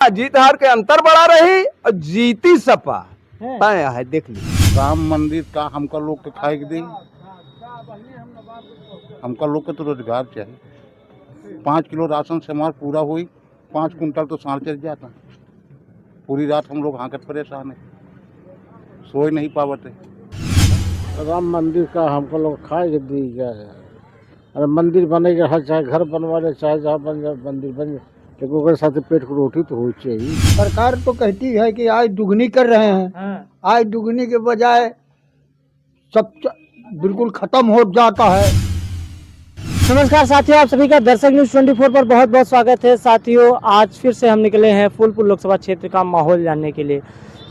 जीत हार के अंतर बड़ा रही और जीती सपा तय है। देख ली राम मंदिर का हमका लोग के खाए के दी, हमका लोग के तो रोजगार चाहिए। 5 किलो राशन से हमारा पूरा हुई, 5 कुंटल तो साढ़ चल जाता। पूरी रात हम लोग हाकत परेशान है, सोए नहीं पावते। राम मंदिर का हमको लोग खाए के दी गया है। अरे मंदिर बनेगा, हर चाहे घर बनवा चाहे जहाँ बन जाए मंदिर बन जाए, लेकिन उसके साथ पेट की रोटी तो हो चाहिए। सरकार तो कहती है कि आय दुगनी कर रहे हैं, आय दुगनी के बजाय सब बिल्कुल खत्म हो जाता है। नमस्कार साथियों, आप सभी का दर्शक न्यूज 24 पर बहुत बहुत स्वागत है। साथियों, आज फिर से हम निकले हैं फूलपुर लोकसभा क्षेत्र का माहौल जानने के लिए।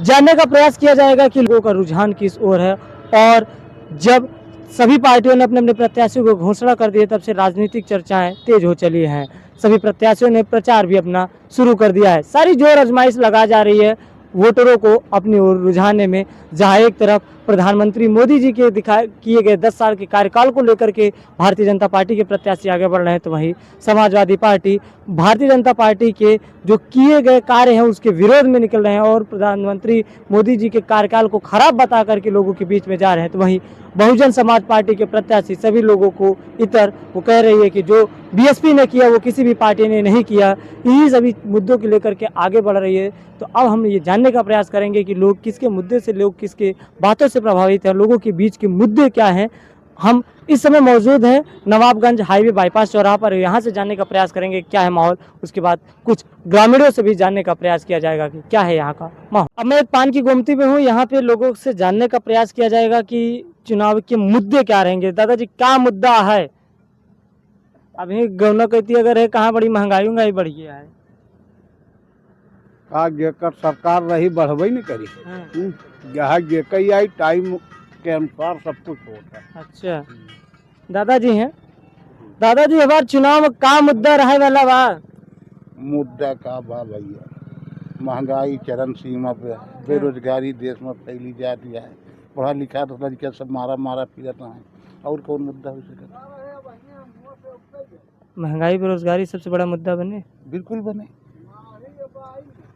जानने का प्रयास किया जाएगा कि लोगों का रुझान किस ओर है, और जब सभी पार्टियों ने अपने अपने प्रत्याशियों को घोषणा कर दी तब से राजनीतिक चर्चाएं तेज हो चली हैं। सभी प्रत्याशियों ने प्रचार भी अपना शुरू कर दिया है। सारी जोर आजमाइश लगा जा रही है वोटरों को अपनी ओर रुझाने में। जहां एक तरफ प्रधानमंत्री मोदी जी के किए गए 10 साल के कार्यकाल को लेकर के भारतीय जनता पार्टी के प्रत्याशी आगे बढ़ रहे हैं, तो वहीं समाजवादी पार्टी भारतीय जनता पार्टी के जो किए गए कार्य हैं उसके विरोध में निकल रहे हैं और प्रधानमंत्री मोदी जी के कार्यकाल को खराब बता करके लोगों के बीच में जा रहे हैं। तो वहीं बहुजन समाज पार्टी के प्रत्याशी सभी लोगों को इतर वो कह रही है कि जो बीएसपी ने किया वो किसी भी पार्टी ने नहीं किया। इन्हीं सभी मुद्दों को लेकर के आगे बढ़ रही है। तो अब हम ये जानने का प्रयास करेंगे कि लोग किसके मुद्दे से, लोग किसके बातों से प्रभावित हैं, लोगों के बीच के मुद्दे क्या हैं। हम इस समय मौजूद हैं नवाबगंज हाईवे बाईपास चौराहा पर। यहाँ से जानने का प्रयास करेंगे क्या है माहौल, उसके बाद कुछ ग्रामीणों से भी जानने का प्रयास किया जाएगा कि क्या है यहाँ का माहौल। अब मैं एक पान की गोमती में हूँ, यहाँ पे लोगों से जानने का प्रयास किया जाएगा कि चुनाव के मुद्दे क्या रहेंगे। दादाजी, क्या मुद्दा है अभी? गौना कहती अगर है कहाँ बड़ी महंगाई बढ़ गया है। आज जेकर सरकार रही बढ़वे नहीं करी, जहाँ जेकर आई टाइम के अनुसार सब कुछ होता है। अच्छा, दादाजी हैं। दादाजी, हमार चुनाव में का मुद्दा रहे वाला बा? मुद्दा का बा भैया, महंगाई चरम सीमा पे है, बेरोजगारी देश में फैली जा रही है, पढ़ा लिखा तो लड़का सब मारा फिरता है। और कौन मुद्दा हो सकता? महंगाई बेरोजगारी सबसे बड़ा मुद्दा बने? बिल्कुल बने।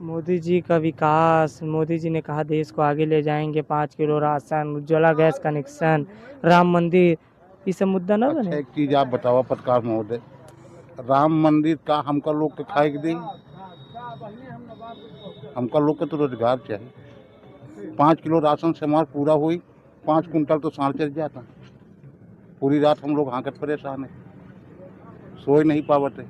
मोदी जी का विकास, मोदी जी ने कहा देश को आगे ले जाएंगे, 5 kilo ration, Ujjwala gas connection, Ram मंदिर, ये सब मुद्दा ना बने? अच्छा, एक चीज आप बताओ पत्रकार महोदय, राम मंदिर का हमका लोग के खाए के दी, हमका लोग के तो रोजगार चाहिए। 5 किलो राशन से हमारा पूरा हुई, 5 कुंटल तो साढ़ चल जाता। पूरी रात हम लोग हाकत परेशान है, सोए नहीं पावते।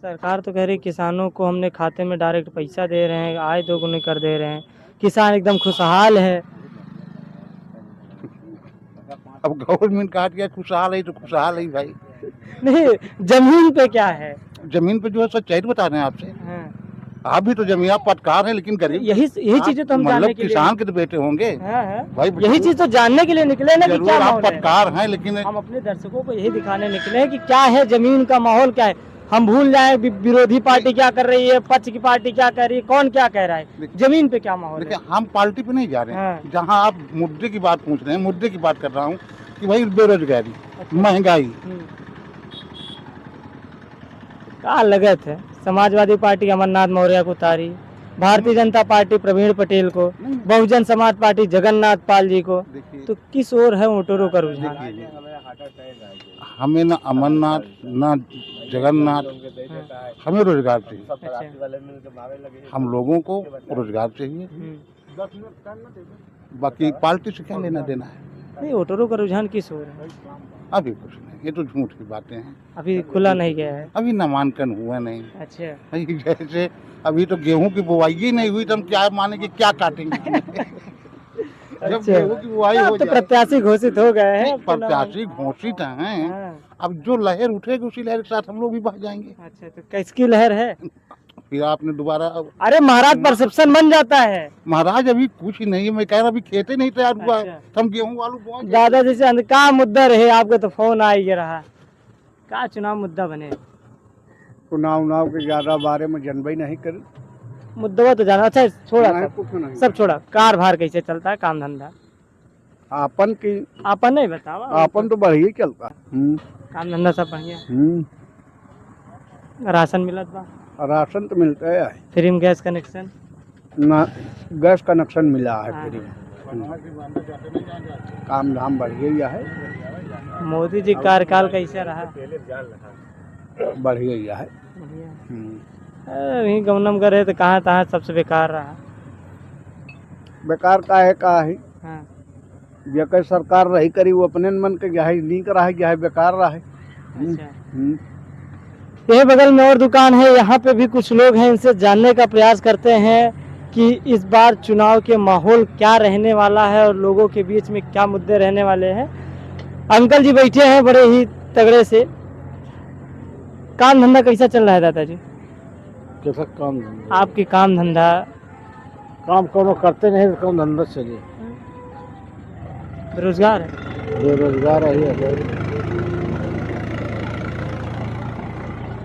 सरकार तो कह रही किसानों को हमने खाते में डायरेक्ट पैसा दे रहे हैं, आय दोगुनी कर दे रहे हैं, किसान एकदम खुशहाल है। अब गवर्नमेंट काट गया, खुशहाल है तो खुशहाल है भाई। नहीं, जमीन पे क्या है? जमीन पे जो है सच्चाई बता रहे हैं आपसे। आप भी तो जमीन, आप पटकार हैं लेकिन गरीब, यही चीजें तो हम जानने मतलब के लिए, किसान के तो बेटे होंगे भाई। यही चीज तो जानने के लिए निकले ना कि क्या आप माहौल है। पटकार हैं लेकिन हम अपने दर्शकों को यही दिखाने निकले हैं कि क्या है जमीन का माहौल, क्या है। हम भूल जाए विरोधी पार्टी क्या कर रही है, पक्ष की पार्टी क्या कर रही है, कौन क्या कह रहा है, जमीन पे क्या माहौल है। देखिए, हम पार्टी पे नहीं जा रहे हैं। जहाँ आप मुद्दे की बात पूछ रहे हैं, मुद्दे की बात कर रहा हूँ कि भाई बेरोजगारी, महंगाई क्या लगत है। समाजवादी पार्टी अमरनाथ मौर्य को तारी, भारतीय जनता पार्टी प्रवीण पटेल को, बहुजन समाज पार्टी जगन्नाथ पाल जी को, तो किस ओर है वोटरों का रुझान? हमें न अमरनाथ न जगन्नाथ, हमें रोजगार चाहिए। हम लोगों को रोजगार चाहिए, बाकी पार्टी से क्या लेना देना है। नहीं, वोटरों का रुझान किस ओर है? अभी कुछ नहीं, ये तो झूठ की बातें हैं। अभी खुला नहीं गया है, अभी नामांकन हुआ नहीं। अच्छा, जैसे अभी तो गेहूं की बुआई ही नहीं हुई तो हम क्या माने कि क्या काटेंगे। जब गेहूं की बुआई हो तो जाए, प्रत्याशी घोषित हो गए हैं, प्रत्याशी घोषित हैं। अब जो लहर उठेगी उसी लहर के साथ हम लोग भी बह जाएंगे। अच्छा, तो किसकी लहर है? फिर आपने दोबारा, अरे महाराज परसेप्शन बन जाता है। महाराज अभी कुछ ही नहीं है, मैं कह रहा अभी खेते नहीं तैयार हुआ है, हम गेहूं वालू बोएंगे। दादाजी से का मुद्दा रहे आपको, तो फोन आ ही रहा, का चुनाव मुद्दा बने? चुनाव के ज्यादा बारे में जनबई नहीं कर, मुद्दा तो जाना। अच्छा छोड़ा, सब छोड़ा, कार भार कैसे चलता है, काम धंधा आपन की, आपन नहीं बतावा, आपन तो बढ़िया चलता। काम धंधा सब बढ़िया, राशन मिलत बा? राशन तो मिलता है, फ्री में गैस कनेक्शन? ना गैस कनेक्शन मिला है फ्री में। काम धाम बढ़ गया है, मोदी जी कार्यकाल कैसे रहा? बढ़ गया है। अभी गमनम करे तो कहाँ तहाँ सबसे बेकार रहा। बेकार का है हाँ। जेकर सरकार रही करी वो अपने मन के गया है, नीक रहा गया है, बेकार रहा है। अच्छा। ये बगल में और दुकान है, यहाँ पे भी कुछ लोग हैं, इनसे जानने का प्रयास करते हैं कि इस बार चुनाव के माहौल क्या रहने वाला है और लोगों के बीच में क्या मुद्दे रहने वाले हैं। अंकल जी बैठे हैं बड़े ही तगड़े से। काम धंधा कैसा चल रहा है दादाजी? कैसा काम? आपके काम धंधा? काम कोनो करते नहीं तो काम धंधा चले। बेरोजगार है? बेरोजगार है।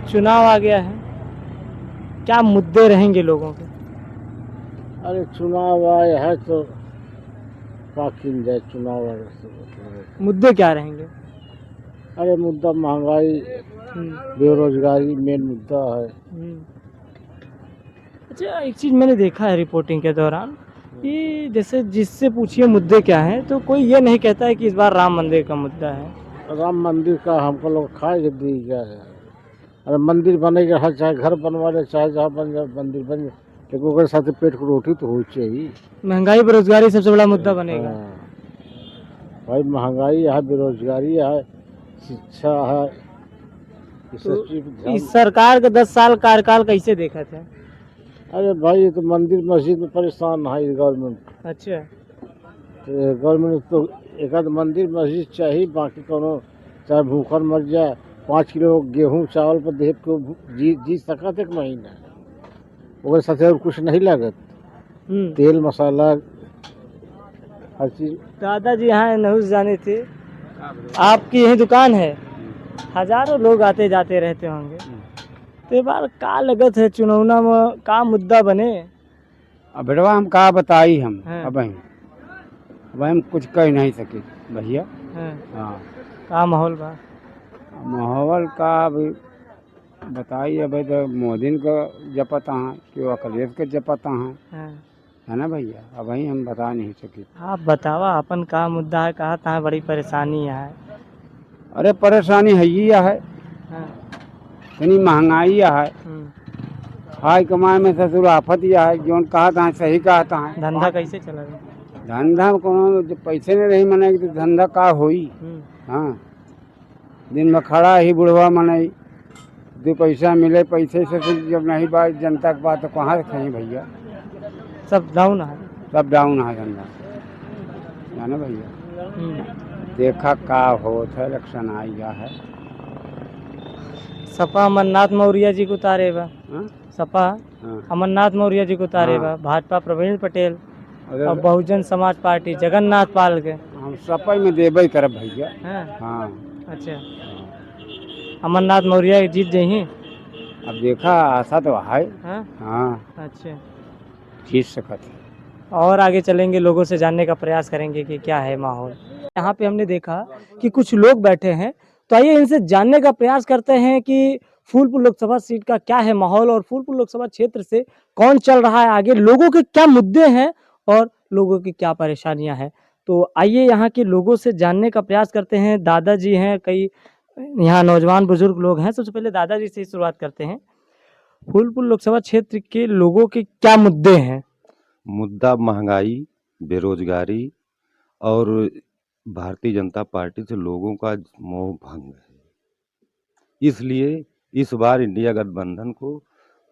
चुनाव आ गया है, क्या मुद्दे रहेंगे लोगों के? अरे चुनाव आया है तो किन जाए चुनाव आए से। मुद्दे क्या रहेंगे? अरे मुद्दा महंगाई, बेरोजगारी मेन मुद्दा है। अच्छा, एक चीज़ मैंने देखा है रिपोर्टिंग के दौरान कि जैसे जिससे पूछिए मुद्दे क्या हैं तो कोई ये नहीं कहता है कि इस बार राम मंदिर का मुद्दा है। राम मंदिर का हमको लोग खाए दी गया है। अरे मंदिर बनेगा, हर चाहे घर बनवा ले, चाहे जहाँ बन जाए मंदिर बन जाए, लेकिन ओकर साथ पेट को रोटी तो हो चाहिए। महंगाई बेरोजगारी सबसे बड़ा मुद्दा बनेगा। भाई महंगाई है, बेरोजगारी है, शिक्षा है। तो इस सरकार का 10 साल कार्यकाल कैसे देखा था? अरे भाई ये तो मंदिर मस्जिद में परेशान है गवर्नमेंट। अच्छा। तो गवर्नमेंट तो एक आध मंदिर मस्जिद चाहिए, बाकी कोनो चाहे भूखर मर जाए, 5 किलो गेहूँ चावल पर देख को जी सकत एक महीना। ओकर साथे और कुछ नहीं लागत, तेल मसाला हर चीज। दादाजी यहाँ नहुस जाने थे, आपकी यही दुकान है, हजारों लोग आते जाते रहते होंगे, तो बार का लगत है चुनावना में का मुद्दा बने? अब बेटवा हम का बताई हम। हाँ। अब हम कुछ कह नहीं सके भैया। हाँ। का माहौल बा? माहौल का अभी बताइए। अब तो मोदी को जपता है कि वो अखिलेश के जपता है ना भैया। अब हम बता नहीं सके। आप बतावा अपन का मुद्दा है, कहा तहाँ बड़ी परेशानी है? अरे परेशानी है ही है, इतनी महंगाई है, हाई कमाए में ससुर आफत यह है, जो कहा था सही कहता है। धंधा कैसे चला? धंधा को पैसे नहीं रही मनेगी तो धंधा का होई। हाँ, दिन में खड़ा ही बुढ़वा मनाई, 2 पैसा मिले, पैसे से जब नहीं बात जनता की बात तो कहाँ से कहीं भैया। सब डाउन है, सब डाउन है धंधा, जाना भैया। देखा का होता है, इलेक्शन आ गया है। सपा अमरनाथ मौर्य जी को उतारे बा। सपा अमरनाथ मौर्य जी को उतारे बा, भाजपा प्रवीण पटेल और बहुजन समाज पार्टी जगन्नाथ पाल के। हम सपा में देवे करब भैया। हाँ। अच्छा, अमरनाथ मौर्य जीत जाइए? अब देखा आशा तो है। हाँ। अच्छा, जीत सकत है। और आगे चलेंगे, लोगों से जानने का प्रयास करेंगे कि क्या है माहौल। यहाँ पे हमने देखा कि कुछ लोग बैठे हैं, तो आइए इनसे जानने का प्रयास करते हैं कि फूलपुर लोकसभा सीट का क्या है माहौल और फूलपुर लोकसभा क्षेत्र से कौन चल रहा है आगे, लोगों के क्या मुद्दे हैं और लोगों की क्या परेशानियां हैं। तो आइए यहाँ के लोगों से जानने का प्रयास करते हैं। दादाजी हैं, कई यहाँ नौजवान बुजुर्ग लोग हैं। सबसे पहले दादाजी से शुरुआत करते हैं। फूलपुर लोकसभा क्षेत्र के लोगों के क्या मुद्दे हैं? मुद्दा महंगाई, बेरोजगारी और भारतीय जनता पार्टी से लोगों का मोह भंग है। इसलिए इस बार इंडिया गठबंधन को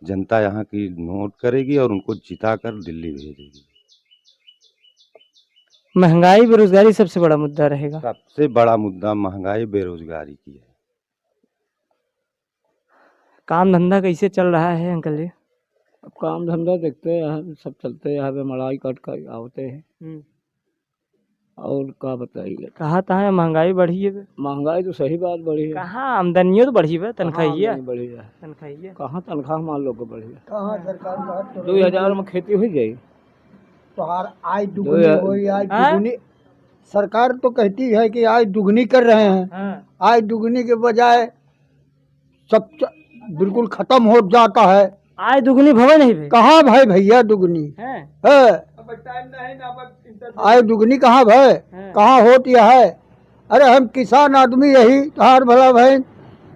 जनता यहाँ की नोट करेगी और उनको जिताकर दिल्ली भेजेगी। महंगाई बेरोजगारी सबसे बड़ा मुद्दा रहेगा। सबसे बड़ा मुद्दा महंगाई बेरोजगारी की है। काम धंधा कैसे चल रहा है अंकल जी? अब काम धंधा देखते हैं, सब चलते हैं, मड़ाई कट कर आते हैं। और क्या बताइए, कहा तहाँ महंगाई बढ़ी है? महंगाई तो सही बात बढ़ी है। कहाँ आमदनियों तो बढ़ी है, तनख्वाही बढ़ी है। तनख्वाही कहाँ तनख्वाह मान लो बढ़ी है। कहाँ सरकार 2000 में खेती हो जाए तो आय दुगनी हुई, आय दुगनी। सरकार तो कहती है कि आय दुगनी कर रहे हैं, आय दुगनी के बजाय सब बिल्कुल खत्म हो जाता है। आय दुगनी भवे नहीं भाई कहाँ भाई भैया दुगनी है। है, आय दुगनी कहाँ भाई, कहाँ होती है। अरे हम किसान आदमी यही हार भला भाई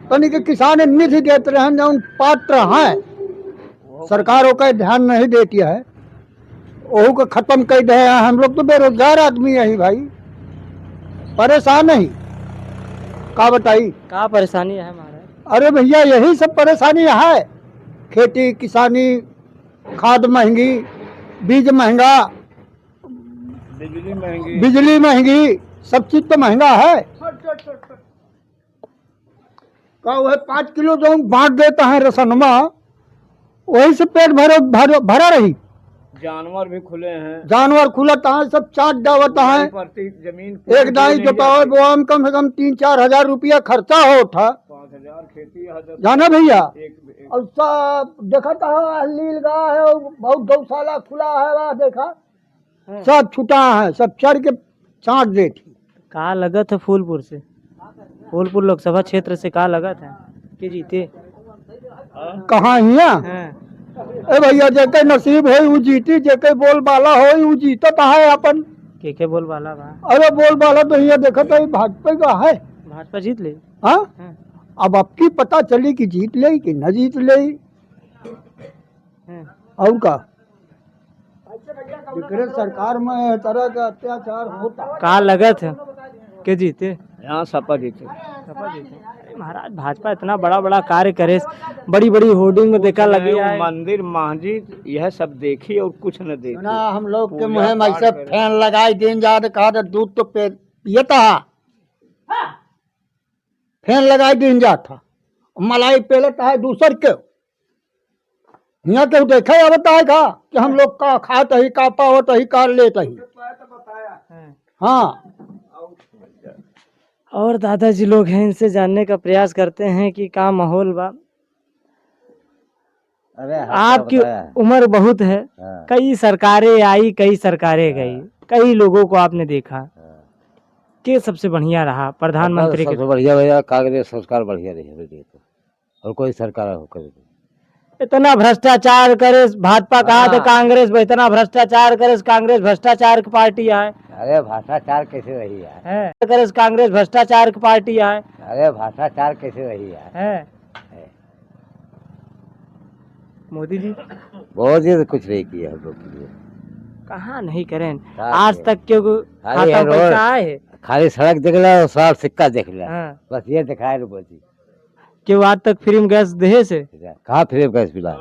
तनी के किसान निधि देते रहे जो पात्र हैं, सरकारों का ध्यान नहीं देती है, वहू को खत्म कर दे। हम लोग तो बेरोजगार आदमी यही भाई, परेशान नहीं का बताई। का परेशानी है महाराज। अरे भैया यही सब परेशानी है, खेती किसानी, खाद महंगी, बीज महंगा, बिजली महंगी, सब चीज तो महंगा है। का वह 5 किलो जो बांट देता है रसनमा, वही से पेट भरा रही। जानवर भी खुले हैं, जानवर खुलता है, सब चाट डावता है। प्रति जमीन एक दाई जोताओ बोआ में कम से कम 3-4 हजार रुपया खर्चा होता। 5,000 खेती जाना भैया, एक और सब देखा था नील गाय है, बहुत गौशाला खुला है, वहाँ देखा सब छुटा है, सब चढ़ के चाट देती। का लगत है फूलपुर से, फूलपुर लोकसभा क्षेत्र से का लगत है कि जीते। कहाँ हिया हाँ। ए भैया जेके नसीब है वो जीती, जेके बोल बाला हो वो जीतता है अपन। के बोल वाला बा। अरे बोल बाला तो हिया देखा था भाजपा का है। भाजपा जीत ले। हाँ हाँ। अब आपकी पता चली कि जीत ले कि न जीत ले। हाँ। और का सरकार में तरह का अत्याचार होता। का लगत है के जीते। यहाँ सपा जीते। सपा जीते। अरे महाराज भाजपा इतना बड़ा बड़ा कार्य करे, बड़ी बड़ी होर्डिंग में देखा लगी है। मंदिर मस्जिद यह सब देखी और कुछ न देखी। ना हम लोग के मुँह में ऐसे फैन लगाई दिन जाते कहा था दूध तो पियता, फैन लगाई दिन जाता, मलाई पेलता है दूसर के। यहाँ के देखा है बताए का कि हम लोग का खाते ही का पावत ही का लेते ही। हाँ और दादाजी लोग हैं, इनसे जानने का प्रयास करते हैं कि क्या माहौल बा। आपकी उम्र बहुत है, कई सरकारें आई कई सरकारें गई, कई लोगों को आपने देखा, के सबसे बढ़िया रहा प्रधानमंत्री के। सबसे बढ़िया भैया कांग्रेस सरकार बढ़िया रही, और कोई सरकार हो करे। इतना भ्रष्टाचार करे भाजपा कहा तो कांग्रेस इतना भ्रष्टाचार करे, कांग्रेस भ्रष्टाचार की पार्टी है। अरे भ्रष्टाचार कैसे रही है, करे कांग्रेस भ्रष्टाचार की पार्टी है। अरे भ्रष्टाचार कैसे रही है। मोदी जी बहुत ही कुछ नहीं किया हम लोग के लिए। कहाँ नहीं करें आज तक, क्यों खाली सड़क देख ला और साफ सिक्का देख ला, बस ये दिखाए मोदी। क्यों आज तक फ्री में गैस दे से कहाँ फ्री में गैस मिला,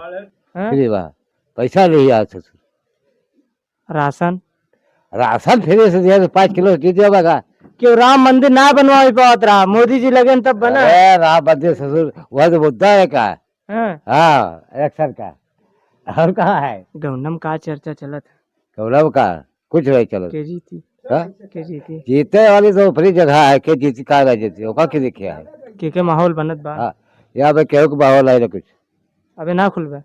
फ्री वहाँ पैसा नहीं आज राशन फ्री से दिया तो 5 किलो दे देगा। क्यों राम मंदिर ना बनवा पात रहा, मोदी जी लगे तब बना। राम मंदिर ससुर वह तो मुद्दा है का। हाँ इलेक्शन का, और कहाँ है गौनम का चर्चा चलत है। गौरव का कुछ नहीं चलो के जीती के जीती जीते वाली तो फ्री जगह है, के जीती का जीती ओका के देखे है के माहौल बनत बा। हाँ यहाँ पे केहू के माहौल है ना कुछ अबे ना खुलबा।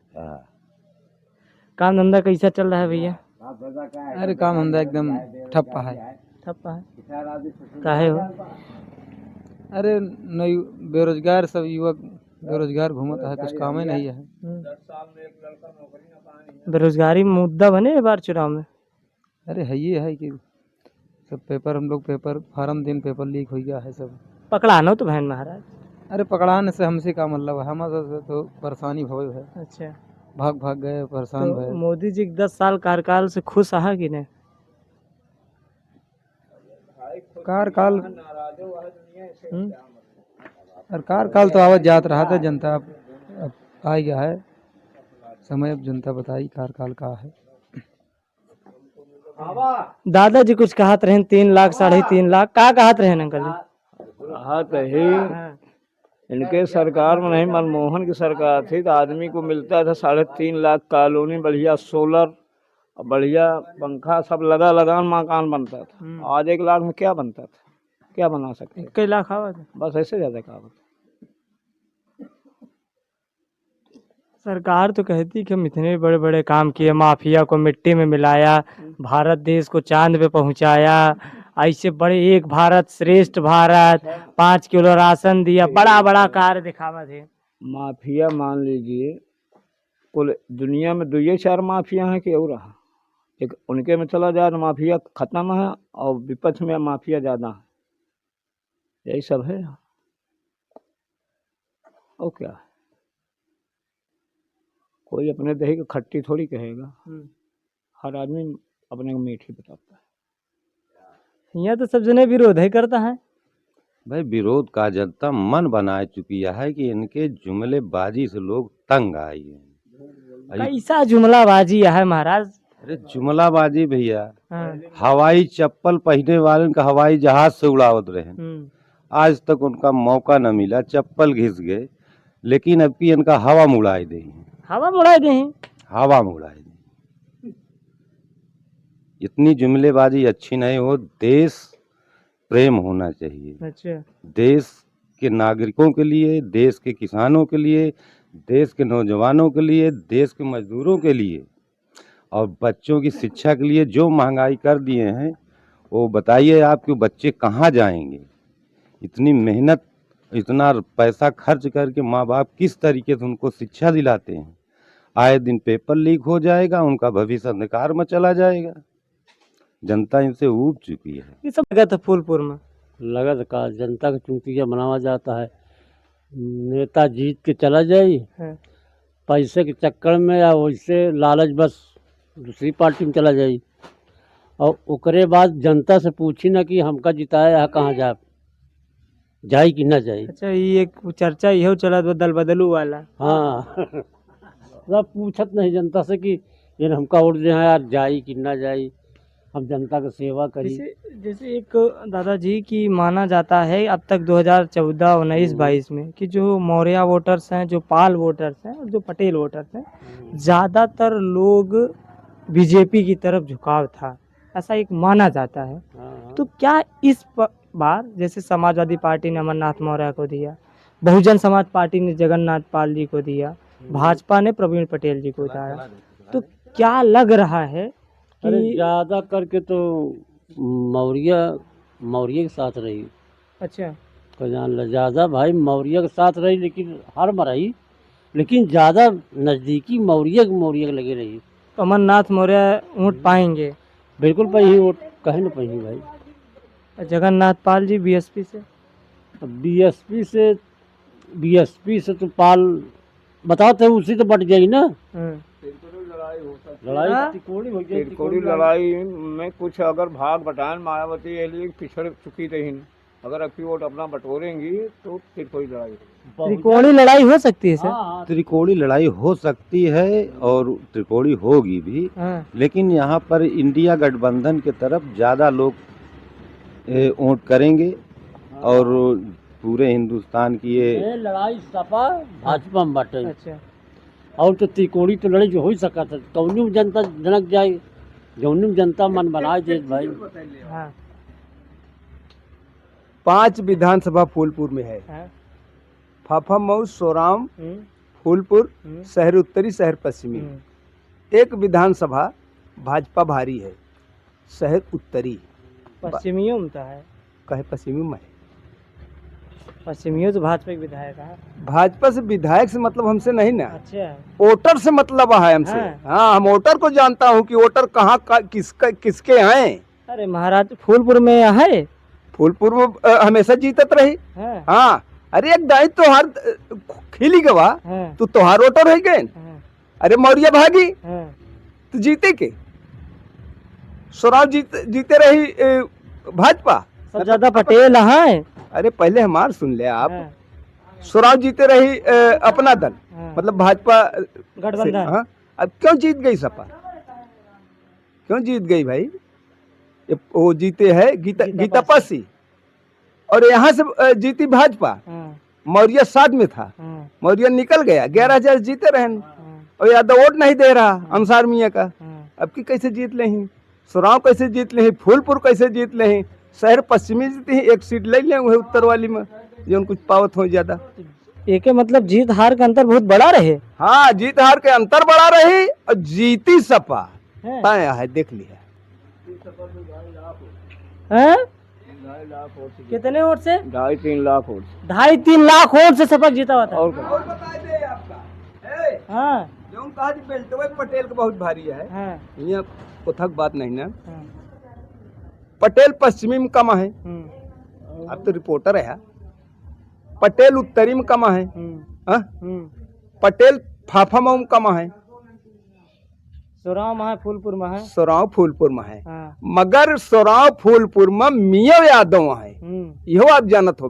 काम धंधा कैसा चल रहा है भैया। अरे काम धंधा एकदम ठप्पा है। ठप्पा है काहे हो। अरे नई बेरोजगार सब युवक बेरोजगार घूमता है, कुछ काम ही नहीं है। बेरोजगारी मुद्दा बने बार चुनाव में। अरे है ये है कि सब पेपर हम लोग पेपर फार्म दिन पेपर लीक हो गया है सब। पकड़ाना तो बहन महाराज। अरे पकड़ाने से हमसे का मतलब है, हमारे तो परेशानी भवे है। अच्छा भाग भाग गए परेशान तो भये। मोदी जी 10 साल कार्यकाल से खुश है कि नहीं। कार्यकाल और कार्यकाल तो आवत जात रहा था, जनता अब आ गया है समय, अब जनता बताई कार्यकाल का है। दादाजी कुछ कहत रहे 3 लाख 3.5 लाख का कहत रहे अंकल जी। कहा ही इनके सरकार में नहीं, मनमोहन की सरकार थी तो आदमी को मिलता था 3.5 लाख, कॉलोनी बढ़िया सोलर बढ़िया पंखा सब लगा मकान बनता था। आज 1 लाख में क्या बनता था, क्या बना सकते। 1 लाख आवा बस ऐसे ज्यादा कहा। सरकार तो कहती कि हम इतने बड़े बड़े काम किए, माफिया को मिट्टी में मिलाया, भारत देश को चांद पे पहुंचाया, ऐसे बड़े एक भारत श्रेष्ठ भारत, 5 किलो राशन दिया, बड़ा बड़ा कार्य दिखावा थे। माफिया मान लीजिए कुल दुनिया में 2-4 माफिया हैं कि और रहा एक उनके में चला जाए तो माफिया खत्म है और विपक्ष में माफिया ज़्यादा है, यही सब है और क्या है? कोई अपने दही को खट्टी थोड़ी कहेगा, हर आदमी अपने को मीठी बताता है। यहाँ तो सब जने विरोध ही करता है। भाई विरोध का जनता मन बना चुकी है कि इनके जुमलेबाजी से लोग तंग आए हैं। कैसा जुमलाबाजी है महाराज? अरे जुमलाबाजी भैया, हाँ। हवाई चप्पल पहने वाले का हवाई जहाज से उड़ावत रहे, आज तक उनका मौका न मिला, चप्पल घिस गए, लेकिन अब की इनका हवा में उड़ाई दे, हवा में उड़ाई दे, हवा में उड़ाई दे। इतनी जुमलेबाजी अच्छी नहीं हो, देश प्रेम होना चाहिए। अच्छा। देश के नागरिकों के लिए, देश के किसानों के लिए, देश के नौजवानों के लिए, देश के मजदूरों के लिए और बच्चों की शिक्षा के लिए जो महंगाई कर दिए हैं, वो बताइए आप कि बच्चे कहाँ जाएंगे? इतनी मेहनत, इतना पैसा खर्च करके माँ बाप किस तरीके से उनको शिक्षा दिलाते हैं? आए दिन पेपर लीक हो जाएगा, उनका भविष्य अंधकार में चला जाएगा। जनता इनसे ऊब चुकी है। ये सब लगा था फूलपुर में, लगत का जनता का चुनौतियाँ मनावा जाता है, नेता जीत के चला जाए पैसे के चक्कर में या वैसे लालच बस दूसरी पार्टी में चला जाए और उसके बाद जनता से पूछी ना कि हमका जिताया है कहाँ जाए कि ना जाए। अच्छा ये एक चर्चा यही चला दल बदलू वाला। हाँ सब पूछत नहीं जनता से कि ये हमका वोट दे यार जाए कि ना जाए, हम जनता की सेवा करी। जैसे एक दादाजी की माना जाता है अब तक 2014, 19, 22 में कि जो मौर्य वोटर्स हैं, जो पाल वोटर्स हैं और जो पटेल वोटर्स हैं, ज़्यादातर लोग बीजेपी की तरफ झुकाव था, ऐसा एक माना जाता है। तो क्या इस बार जैसे समाजवादी पार्टी ने अमरनाथ मौर्य को दिया, बहुजन समाज पार्टी ने जगन्नाथ पाल जी को दिया, भाजपा ने प्रवीण पटेल जी को दिया, तो क्या लग रहा है अरे ज़्यादा करके तो मौर्य के साथ रही। अच्छा तो जान लो ज़्यादा भाई मौर्य के साथ रही, लेकिन हर में रही, लेकिन ज़्यादा नज़दीकी मौर्य के लगे रही। तो अमरनाथ मौर्य वोट पाएंगे? बिल्कुल पाई वोट, कहे ना पाई भाई। जगन्नाथ पाल जी बीएसपी से? बीएसपी से तो पाल बताते उसी तो बट जाई ना। तिरकोड़ी लड़ाई में कुछ अगर भाग बटान मायावती ये लिए पिछड़ चुकी रही, अगर आपकी वोट अपना बटोरेंगी तो त्रिकोणी लड़ाई त्रिकोणी लड़ाई हो सकती है सर? त्रिकोणी लड़ाई हो सकती है और त्रिकोणी होगी भी, लेकिन यहाँ पर इंडिया गठबंधन के तरफ ज़्यादा लोग वोट करेंगे और पूरे हिंदुस्तान की ये लड़ाई सपा भाजपा में बाटे। अच्छा। और तो त्रिकोणी तो लड़ाई जो हो सका था, कौन जनता जनक जाए, जौन जनता मन बनाए दे भाई। हाँ। 5 विधानसभा फूलपुर में है, फाफामऊ, सोराम, फूलपुर, शहर उत्तरी, शहर पश्चिमी। एक विधानसभा भाजपा भारी है, शहर उत्तरी। पश्चिमियों में तो है, कहे पश्चिमी में है, पश्चिमियों तो भाजपा के विधायक है। भाजपा से विधायक से मतलब हमसे नहीं ना। अच्छा। वोटर से मतलब है हमसे। हाँ, हम वोटर को जानता हूँ कि वोटर कहाँ किसके हैं। अरे महाराज फूलपुर में है, फूलपुर में हमेशा जीतत रही। हाँ, अरे एक दाई तोहार खिली गवा तो तोहार वोटर हो गए। अरे मौर्य भागी तो जीते के, सोराव जीते रही भाजपा, सब ज्यादा पटेल हैं। अरे पहले हमार सुन ले आप, सोराव जीते रही अपना दल, मतलब भाजपा गठबंधन। हाँ, अब क्यों जीत गई सपा? क्यों जीत गई भाई? वो जीते है गीता पासी, और यहाँ से जीती भाजपा। मौर्य साथ में था, मौर्य निकल गया, 11,000 जीते रहे और यादव वोट नहीं दे रहा अंसार मियाँ का। अब की कैसे जीत ले? सोराव कैसे जीत ले? फूलपुर कैसे जीत ले? शहर पश्चिमी जीती, एक सीट ले लें उत्तर वाली में, जो कुछ पावत हो ज्यादा। एक मतलब जीत हार का अंतर बहुत बड़ा रहे। हाँ, जीत हार के अंतर बड़ा रही और जीती सपा है, देख लिया। कितने वोट से? 2.5-3 लाख वोट। 2.5-3 लाख वोट से शपथ जीता हुआ था। और और बता दे आपका हाँ जो कहा जी बेल्टवे पटेल का बहुत भारी है हाँ यहाँ कोथक बात नहीं ना। हाँ, पटेल पश्चिमी में कमा है, अब तो रिपोर्टर है। पटेल उत्तरी में कमा है, हाँ? पटेल फाफामा में कमा है, सोराव में है, फूलपुर में है। सोराव फूलपुर में है, हाँ मगर सोराव फूलपुर में मियाँ यादव है, हम्म। इहो आप जानत हो।